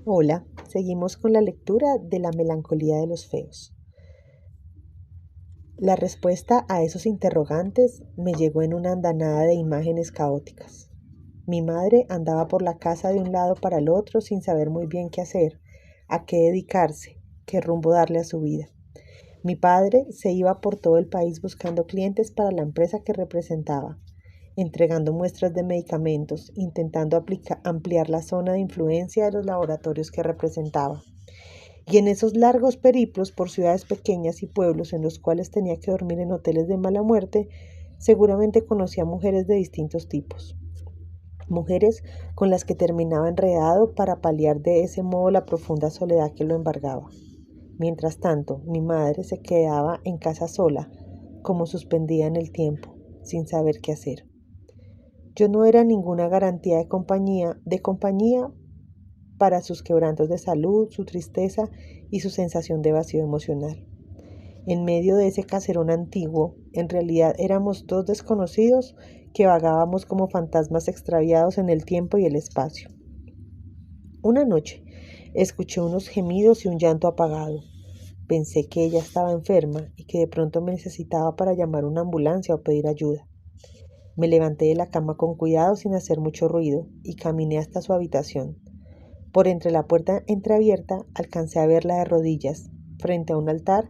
Hola, seguimos con la lectura de La melancolía de los feos. La respuesta a esos interrogantes me llegó en una andanada de imágenes caóticas. Mi madre andaba por la casa de un lado para el otro sin saber muy bien qué hacer, a qué dedicarse, qué rumbo darle a su vida. Mi padre se iba por todo el país buscando clientes para la empresa que representaba, entregando muestras de medicamentos, intentando ampliar la zona de influencia de los laboratorios que representaba. Y en esos largos periplos por ciudades pequeñas y pueblos en los cuales tenía que dormir en hoteles de mala muerte, seguramente conocía mujeres de distintos tipos. Mujeres con las que terminaba enredado para paliar de ese modo la profunda soledad que lo embargaba. Mientras tanto, mi madre se quedaba en casa sola, como suspendida en el tiempo, sin saber qué hacer. Yo no era ninguna garantía de compañía para sus quebrantos de salud, su tristeza y su sensación de vacío emocional. En medio de ese caserón antiguo, en realidad éramos dos desconocidos que vagábamos como fantasmas extraviados en el tiempo y el espacio. Una noche, escuché unos gemidos y un llanto apagado. Pensé que ella estaba enferma y que de pronto me necesitaba para llamar una ambulancia o pedir ayuda. Me levanté de la cama con cuidado sin hacer mucho ruido y caminé hasta su habitación. Por entre la puerta entreabierta alcancé a verla de rodillas, frente a un altar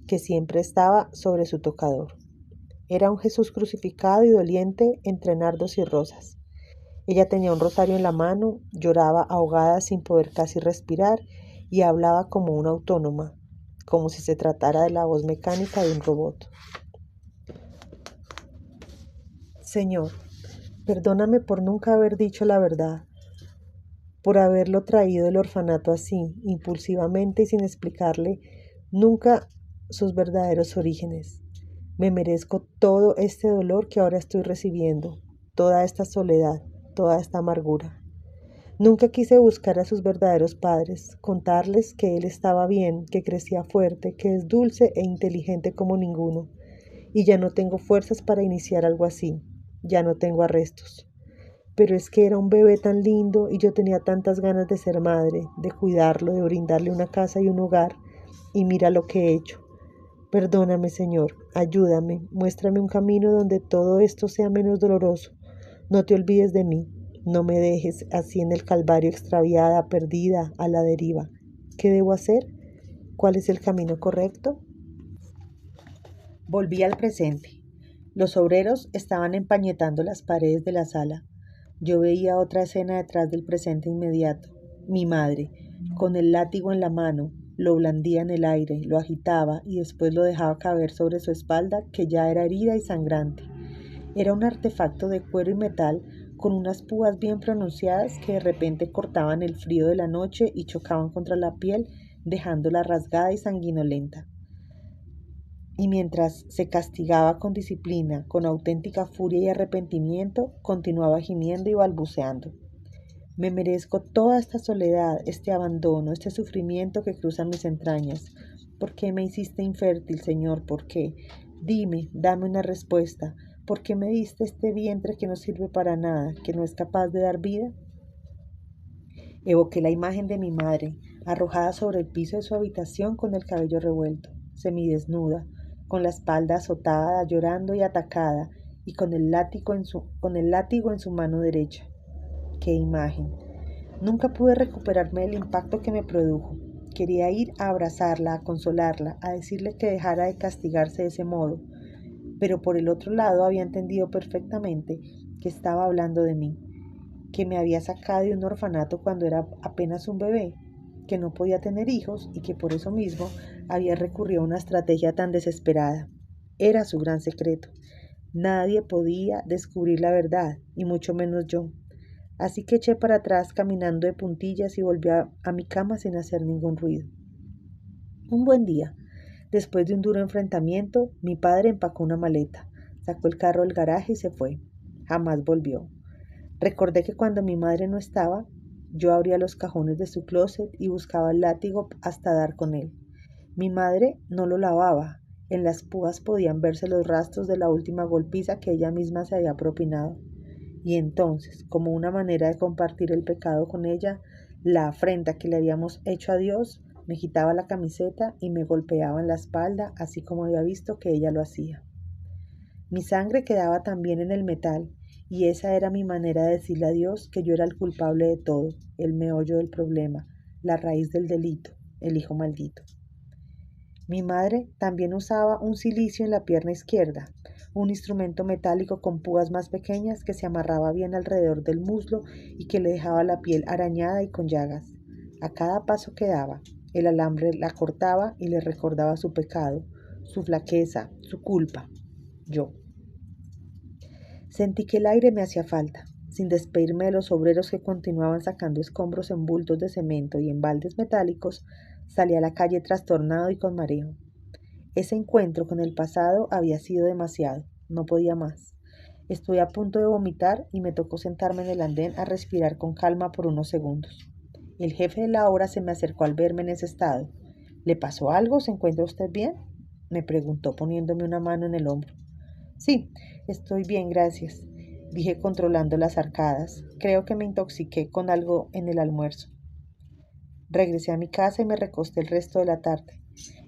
que siempre estaba sobre su tocador. Era un Jesús crucificado y doliente entre nardos y rosas. Ella tenía un rosario en la mano, lloraba ahogada sin poder casi respirar y hablaba como una autónoma, como si se tratara de la voz mecánica de un robot. Señor, perdóname por nunca haber dicho la verdad, por haberlo traído del orfanato así, impulsivamente y sin explicarle nunca sus verdaderos orígenes. Me merezco todo este dolor que ahora estoy recibiendo, toda esta soledad, toda esta amargura. Nunca quise buscar a sus verdaderos padres, contarles que él estaba bien, que crecía fuerte, que es dulce e inteligente como ninguno. Y ya no tengo fuerzas para iniciar algo así, ya no tengo arrestos. Pero es que era un bebé tan lindo y yo tenía tantas ganas de ser madre, de cuidarlo, de brindarle una casa y un hogar. Y mira lo que he hecho. Perdóname, Señor, ayúdame, muéstrame un camino donde todo esto sea menos doloroso. No te olvides de mí, no me dejes así en el calvario extraviada, perdida, a la deriva. ¿Qué debo hacer? ¿Cuál es el camino correcto? Volví al presente. Los obreros estaban empañetando las paredes de la sala. Yo veía otra escena detrás del presente inmediato. Mi madre, con el látigo en la mano, lo blandía en el aire, lo agitaba y después lo dejaba caer sobre su espalda, que ya era herida y sangrante. Era un artefacto de cuero y metal con unas púas bien pronunciadas que de repente cortaban el frío de la noche y chocaban contra la piel, dejándola rasgada y sanguinolenta. Y mientras se castigaba con disciplina, con auténtica furia y arrepentimiento, continuaba gimiendo y balbuceando. Me merezco toda esta soledad, este abandono, este sufrimiento que cruza mis entrañas. ¿Por qué me hiciste infértil, Señor? ¿Por qué? Dime, dame una respuesta. ¿Por qué me diste este vientre que no sirve para nada, que no es capaz de dar vida? Evoqué la imagen de mi madre, arrojada sobre el piso de su habitación con el cabello revuelto, semidesnuda, con la espalda azotada, llorando y atacada, y con el látigo en su mano derecha. ¡Qué imagen! Nunca pude recuperarme del impacto que me produjo. Quería ir a abrazarla, a consolarla, a decirle que dejara de castigarse de ese modo, pero por el otro lado había entendido perfectamente que estaba hablando de mí, que me había sacado de un orfanato cuando era apenas un bebé, que no podía tener hijos y que por eso mismo había recurrido a una estrategia tan desesperada. Era su gran secreto. Nadie podía descubrir la verdad, y mucho menos yo. Así que eché para atrás caminando de puntillas y volví a mi cama sin hacer ningún ruido. Un buen día, después de un duro enfrentamiento, mi padre empacó una maleta, sacó el carro del garaje y se fue. Jamás volvió. Recordé que cuando mi madre no estaba, yo abría los cajones de su closet y buscaba el látigo hasta dar con él. Mi madre no lo lavaba. En las púas podían verse los rastros de la última golpiza que ella misma se había propinado. Y entonces, como una manera de compartir el pecado con ella, la afrenta que le habíamos hecho a Dios, me quitaba la camiseta y me golpeaba en la espalda, así como había visto que ella lo hacía. Mi sangre quedaba también en el metal, y esa era mi manera de decirle a Dios que yo era el culpable de todo, el meollo del problema, la raíz del delito, el hijo maldito. Mi madre también usaba un cilicio en la pierna izquierda, un instrumento metálico con púas más pequeñas que se amarraba bien alrededor del muslo y que le dejaba la piel arañada y con llagas. A cada paso que daba, el alambre la cortaba y le recordaba su pecado, su flaqueza, su culpa. Yo. Sentí que el aire me hacía falta. Sin despedirme de los obreros que continuaban sacando escombros en bultos de cemento y en baldes metálicos, salí a la calle trastornado y con mareo. Ese encuentro con el pasado había sido demasiado. No podía más. Estuve a punto de vomitar y me tocó sentarme en el andén a respirar con calma por unos segundos. El jefe de la obra se me acercó al verme en ese estado. ¿Le pasó algo? ¿Se encuentra usted bien?, me preguntó poniéndome una mano en el hombro. Sí, estoy bien, gracias, dije controlando las arcadas. Creo que me intoxiqué con algo en el almuerzo. Regresé a mi casa y me recosté el resto de la tarde.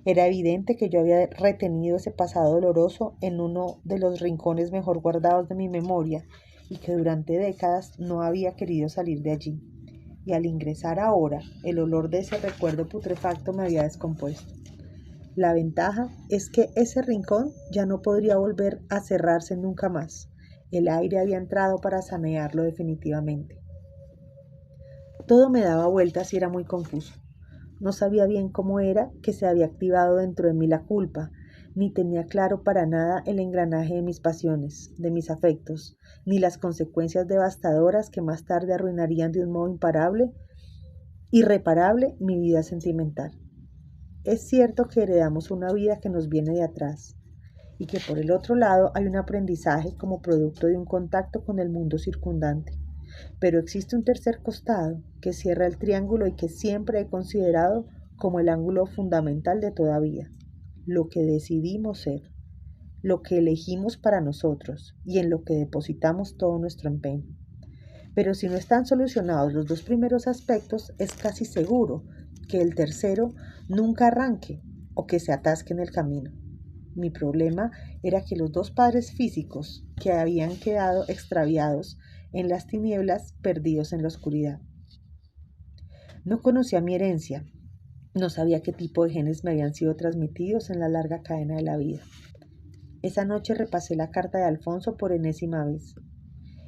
Era evidente que yo había retenido ese pasado doloroso en uno de los rincones mejor guardados de mi memoria y que durante décadas no había querido salir de allí. Y al ingresar ahora, el olor de ese recuerdo putrefacto me había descompuesto. La ventaja es que ese rincón ya no podría volver a cerrarse nunca más. El aire había entrado para sanearlo definitivamente. Todo me daba vueltas y era muy confuso. No sabía bien cómo era que se había activado dentro de mí la culpa, ni tenía claro para nada el engranaje de mis pasiones, de mis afectos, ni las consecuencias devastadoras que más tarde arruinarían de un modo irreparable mi vida sentimental. Es cierto que heredamos una vida que nos viene de atrás y que por el otro lado hay un aprendizaje como producto de un contacto con el mundo circundante. Pero existe un tercer costado que cierra el triángulo y que siempre he considerado como el ángulo fundamental de toda vida. Lo que decidimos ser, lo que elegimos para nosotros y en lo que depositamos todo nuestro empeño. Pero si no están solucionados los dos primeros aspectos, es casi seguro que el tercero nunca arranque o que se atasque en el camino. Mi problema era que los dos padres físicos que habían quedado extraviados en las tinieblas, perdidos en la oscuridad. No conocía mi herencia, no sabía qué tipo de genes me habían sido transmitidos en la larga cadena de la vida. Esa noche repasé la carta de Alfonso por enésima vez.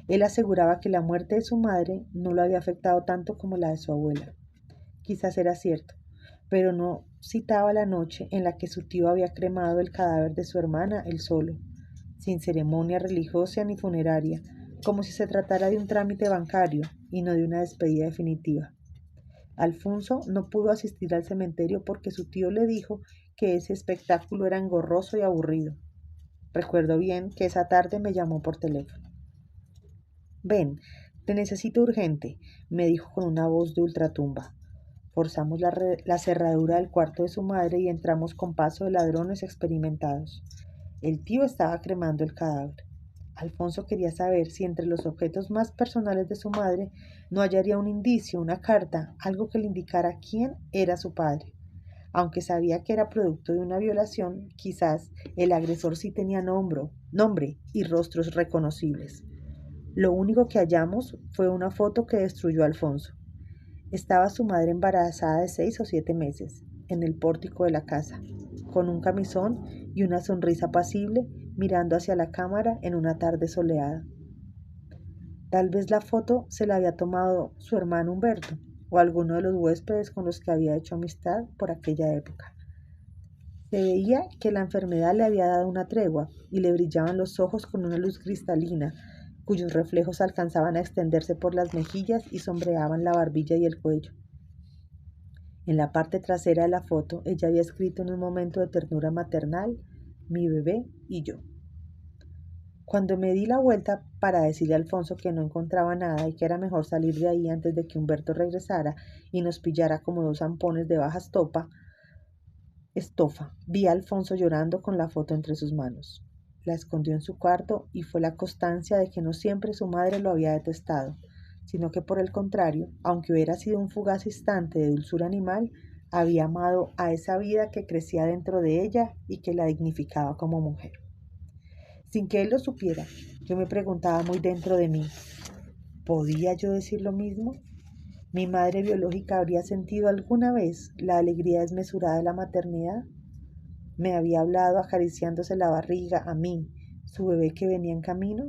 Él aseguraba que la muerte de su madre no lo había afectado tanto como la de su abuela. Quizás era cierto, pero no citaba la noche en la que su tío había cremado el cadáver de su hermana él solo, sin ceremonia religiosa ni funeraria, como si se tratara de un trámite bancario y no de una despedida definitiva. Alfonso no pudo asistir al cementerio porque su tío le dijo que ese espectáculo era engorroso y aburrido. Recuerdo bien que esa tarde me llamó por teléfono. Ven, te necesito urgente, me dijo con una voz de ultratumba. Forzamos la cerradura del cuarto de su madre y entramos con paso de ladrones experimentados. El tío estaba cremando el cadáver. Alfonso quería saber si entre los objetos más personales de su madre no hallaría un indicio, una carta, algo que le indicara quién era su padre. Aunque sabía que era producto de una violación, quizás el agresor sí tenía nombre y rostros reconocibles. Lo único que hallamos fue una foto que destruyó Alfonso. Estaba su madre embarazada de 6 o 7 meses, en el pórtico de la casa, con un camisón y una sonrisa apacible, mirando hacia la cámara en una tarde soleada. Tal vez la foto se la había tomado su hermano Humberto, o alguno de los huéspedes con los que había hecho amistad por aquella época. Se veía que la enfermedad le había dado una tregua y le brillaban los ojos con una luz cristalina, cuyos reflejos alcanzaban a extenderse por las mejillas y sombreaban la barbilla y el cuello. En la parte trasera de la foto, ella había escrito en un momento de ternura maternal: mi bebé y yo. Cuando me di la vuelta para decirle a Alfonso que no encontraba nada y que era mejor salir de ahí antes de que Humberto regresara y nos pillara como dos zampones de baja estofa, vi a Alfonso llorando con la foto entre sus manos. la escondió en su cuarto y fue la constancia de que no siempre su madre lo había detestado, sino que por el contrario, aunque hubiera sido un fugaz instante de dulzura animal, había amado a esa vida que crecía dentro de ella y que la dignificaba como mujer. Sin que él lo supiera, yo me preguntaba muy dentro de mí, ¿podía yo decir lo mismo? ¿Mi madre biológica habría sentido alguna vez la alegría desmesurada de la maternidad? ¿Me había hablado acariciándose la barriga a mí, su bebé que venía en camino?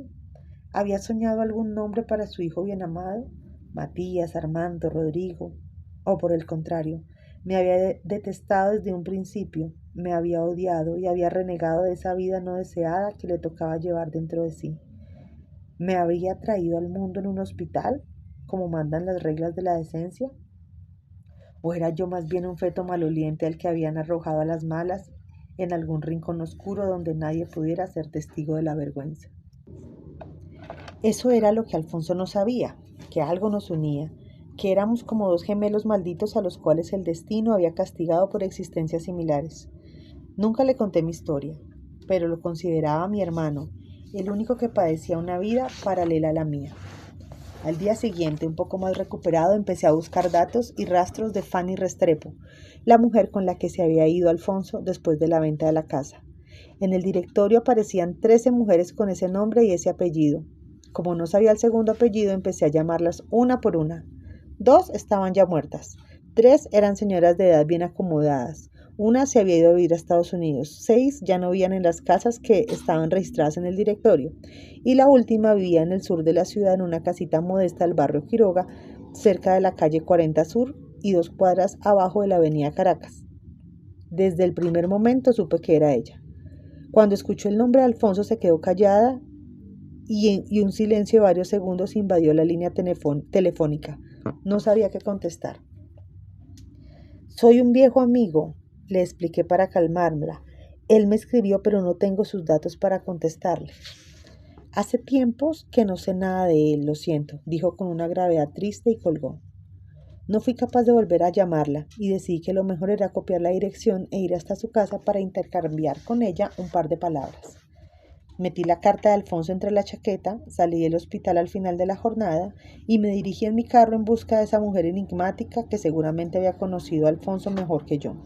¿Había soñado algún nombre para su hijo bien amado? Matías, Armando, Rodrigo. O por el contrario, me había detestado desde un principio, me había odiado y había renegado de esa vida no deseada que le tocaba llevar dentro de sí. ¿Me había traído al mundo en un hospital, como mandan las reglas de la decencia? ¿O era yo más bien un feto maloliente al que habían arrojado a las malas en algún rincón oscuro donde nadie pudiera ser testigo de la vergüenza? Eso era lo que Alfonso no sabía, que algo nos unía, que éramos como dos gemelos malditos a los cuales el destino había castigado por existencias similares. Nunca le conté mi historia, pero lo consideraba mi hermano, el único que padecía una vida paralela a la mía. Al día siguiente, un poco más recuperado, empecé a buscar datos y rastros de Fanny Restrepo, la mujer con la que se había ido Alfonso después de la venta de la casa. En el directorio aparecían 13 mujeres con ese nombre y ese apellido. Como no sabía el segundo apellido, empecé a llamarlas una por una. 2 estaban ya muertas. 3 eran señoras de edad bien acomodadas. Una se había ido a vivir a Estados Unidos. 6 ya no vivían en las casas que estaban registradas en el directorio. Y la última vivía en el sur de la ciudad en una casita modesta del barrio Quiroga, cerca de la calle 40 Sur y 2 cuadras abajo de la avenida Caracas. Desde el primer momento supe que era ella. Cuando escuchó el nombre de Alfonso se quedó callada y un silencio de varios segundos invadió la línea telefónica. No sabía qué contestar. Soy un viejo amigo, le expliqué para calmármela. Él me escribió, pero no tengo sus datos para contestarle. Hace tiempos que no sé nada de él, lo siento, dijo con una gravedad triste y colgó. No fui capaz de volver a llamarla y decidí que lo mejor era copiar la dirección e ir hasta su casa para intercambiar con ella un par de palabras. Metí la carta de Alfonso entre la chaqueta, salí del hospital al final de la jornada y me dirigí en mi carro en busca de esa mujer enigmática que seguramente había conocido a Alfonso mejor que yo.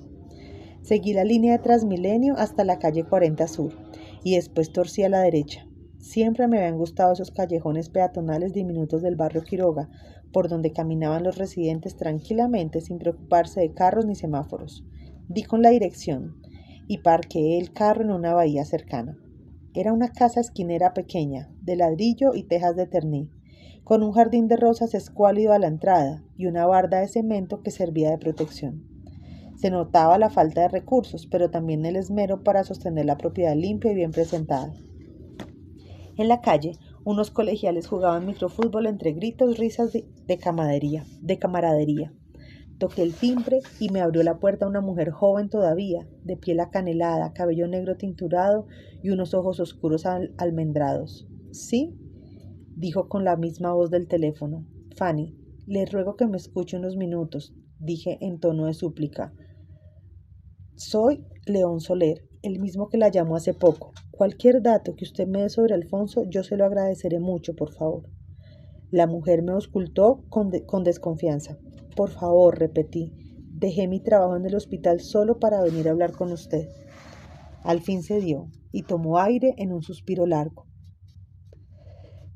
Seguí la línea de Transmilenio hasta la calle 40 Sur y después torcí a la derecha. Siempre me habían gustado esos callejones peatonales diminutos del barrio Quiroga, por donde caminaban los residentes tranquilamente sin preocuparse de carros ni semáforos. Di con la dirección y parqueé el carro en una bahía cercana. Era una casa esquinera pequeña, de ladrillo y tejas de terní, con un jardín de rosas escuálido a la entrada y una barda de cemento que servía de protección. Se notaba la falta de recursos, pero también el esmero para sostener la propiedad limpia y bien presentada. En la calle, unos colegiales jugaban microfútbol entre gritos, risas de camaradería. Toqué el timbre y me abrió la puerta una mujer joven todavía, de piel acanelada, cabello negro tinturado y unos ojos oscuros almendrados. ¿Sí?, dijo con la misma voz del teléfono. Fanny, le ruego que me escuche unos minutos, dije en tono de súplica. Soy León Soler, el mismo que la llamó hace poco. Cualquier dato que usted me dé sobre Alfonso, yo se lo agradeceré mucho, por favor. La mujer me auscultó con desconfianza. Por favor, repetí, dejé mi trabajo en el hospital solo para venir a hablar con usted. Al fin cedió y tomó aire en un suspiro largo.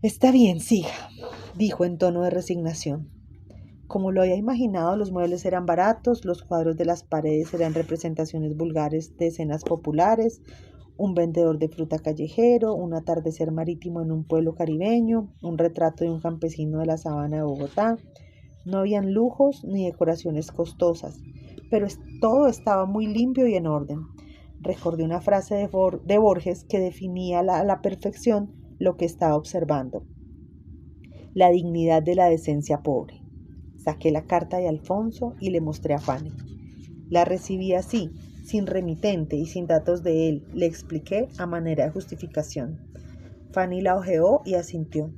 Está bien, siga, dijo en tono de resignación. Como lo había imaginado, los muebles eran baratos, los cuadros de las paredes eran representaciones vulgares de escenas populares, un vendedor de fruta callejero, un atardecer marítimo en un pueblo caribeño, un retrato de un campesino de la sabana de Bogotá. No habían lujos ni decoraciones costosas, pero todo estaba muy limpio y en orden. Recordé una frase de Borges que definía a la perfección lo que estaba observando: la dignidad de la decencia pobre. Saqué la carta de Alfonso y le mostré a Fanny. La recibí así, sin remitente y sin datos de él, le expliqué a manera de justificación. Fanny la hojeó y asintió.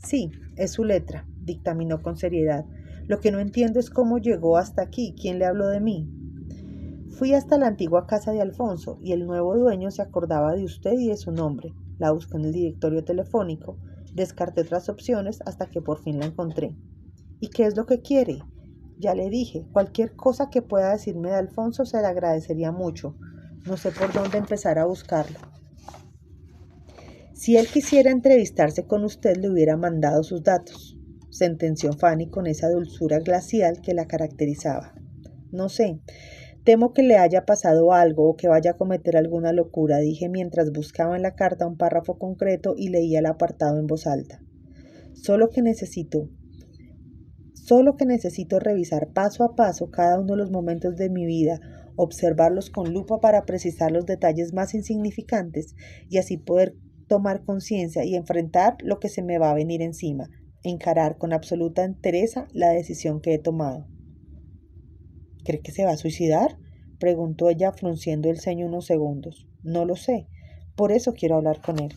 Sí, es su letra, dictaminó con seriedad. Lo que no entiendo es cómo llegó hasta aquí, quién le habló de mí. Fui hasta la antigua casa de Alfonso y el nuevo dueño se acordaba de usted y de su nombre. La busqué en el directorio telefónico, descarté otras opciones hasta que por fin la encontré. ¿Y qué es lo que quiere? Ya le dije, cualquier cosa que pueda decirme de Alfonso se le agradecería mucho. No sé por dónde empezar a buscarlo. Si él quisiera entrevistarse con usted, le hubiera mandado sus datos, sentenció Fanny con esa dulzura glacial que la caracterizaba. No sé, temo que le haya pasado algo o que vaya a cometer alguna locura, dije mientras buscaba en la carta un párrafo concreto y leía el apartado en voz alta. Solo que necesito revisar paso a paso cada uno de los momentos de mi vida, observarlos con lupa para precisar los detalles más insignificantes y así poder tomar conciencia y enfrentar lo que se me va a venir encima, encarar con absoluta entereza la decisión que he tomado. ¿Cree que se va a suicidar?, preguntó ella frunciendo el ceño unos segundos. No lo sé, por eso quiero hablar con él,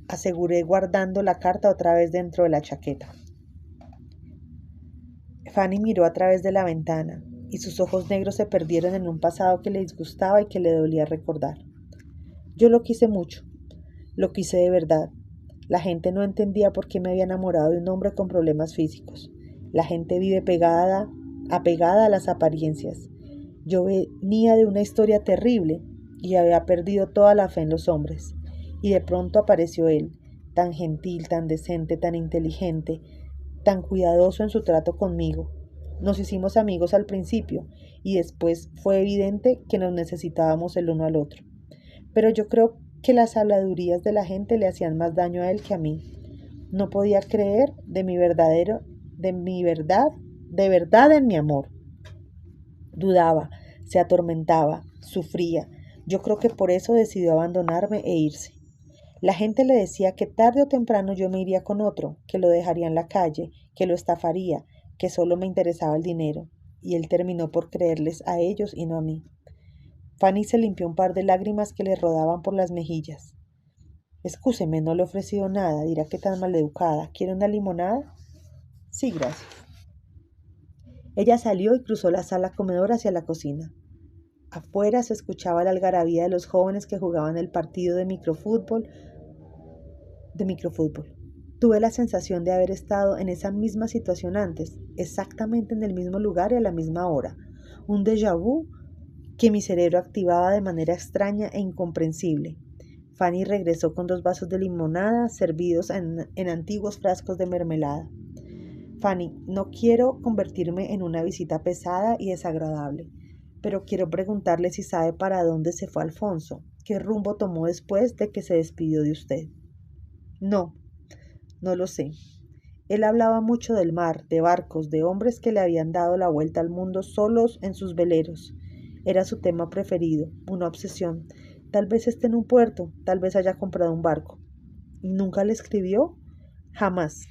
aseguré guardando la carta otra vez dentro de la chaqueta. Fanny miró a través de la ventana y sus ojos negros se perdieron en un pasado que le disgustaba y que le dolía recordar. Yo lo quise mucho, lo quise de verdad. La gente no entendía por qué me había enamorado de un hombre con problemas físicos. La gente vive apegada a las apariencias. Yo venía de una historia terrible y había perdido toda la fe en los hombres. Y de pronto apareció él, tan gentil, tan decente, tan inteligente, tan cuidadoso en su trato conmigo. Nos hicimos amigos al principio y después fue evidente que nos necesitábamos el uno al otro. Pero yo creo que las habladurías de la gente le hacían más daño a él que a mí. No podía creer de verdad en mi amor. Dudaba, se atormentaba, sufría. Yo creo que por eso decidió abandonarme e irse. La gente le decía que tarde o temprano yo me iría con otro, que lo dejaría en la calle, que lo estafaría, que solo me interesaba el dinero. Y él terminó por creerles a ellos y no a mí. Fanny se limpió un par de lágrimas que le rodaban por las mejillas. Excúseme, no le he ofrecido nada, dirá que tan maleducada. ¿Quiere una limonada? Sí, gracias. Ella salió y cruzó la sala comedor hacia la cocina. Afuera se escuchaba la algarabía de los jóvenes que jugaban el partido de microfútbol. Tuve la sensación de haber estado en esa misma situación antes, exactamente en el mismo lugar y a la misma hora. Un déjà vu que mi cerebro activaba de manera extraña e incomprensible. Fanny regresó con 2 vasos de limonada servidos en antiguos frascos de mermelada. Fanny, no quiero convertirme en una visita pesada y desagradable, pero quiero preguntarle si sabe para dónde se fue Alfonso, qué rumbo tomó después de que se despidió de usted. No lo sé. Él hablaba mucho del mar, de barcos, de hombres que le habían dado la vuelta al mundo solos en sus veleros. Era su tema preferido, una obsesión. Tal vez esté en un puerto, tal vez haya comprado un barco. ¿Nunca le escribió? Jamás.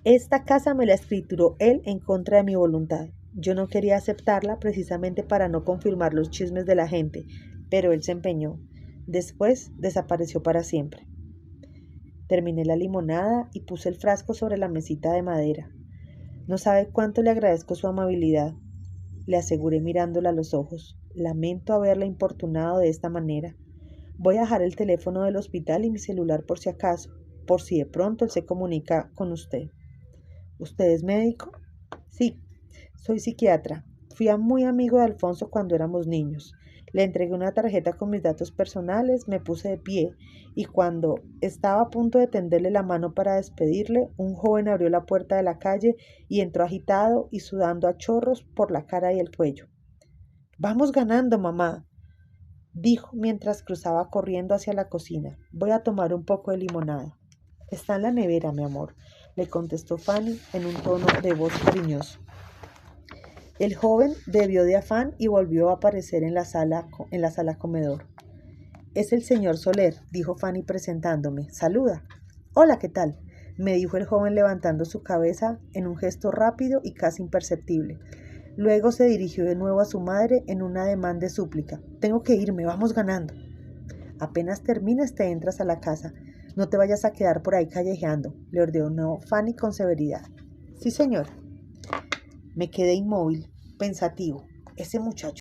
Esta casa me la escrituró él en contra de mi voluntad. Yo no quería aceptarla precisamente para no confirmar los chismes de la gente, pero él se empeñó. Después desapareció para siempre. Terminé la limonada y puse el frasco sobre la mesita de madera. No sabe cuánto le agradezco su amabilidad, le aseguré mirándola a los ojos. Lamento haberla importunado de esta manera. Voy a dejar el teléfono del hospital y mi celular por si acaso, por si de pronto él se comunica con usted. ¿Usted es médico? Sí, soy psiquiatra. Fui muy amigo de Alfonso cuando éramos niños. Le entregué una tarjeta con mis datos personales, me puse de pie y cuando estaba a punto de tenderle la mano para despedirle, un joven abrió la puerta de la calle y entró agitado y sudando a chorros por la cara y el cuello. Vamos ganando, mamá, dijo mientras cruzaba corriendo hacia la cocina. Voy a tomar un poco de limonada. Está en la nevera, mi amor, le contestó Fanny en un tono de voz cariñoso. El joven bebió de afán y volvió a aparecer en la sala comedor. Es el señor Soler, dijo Fanny presentándome. Saluda. Hola, ¿qué tal?, me dijo el joven levantando su cabeza en un gesto rápido y casi imperceptible. Luego se dirigió de nuevo a su madre en un ademán de súplica. Tengo que irme, vamos ganando. Apenas termines te entras a la casa. No te vayas a quedar por ahí callejeando, le ordenó Fanny con severidad. Sí, señor. Me quedé inmóvil, pensativo. ese muchacho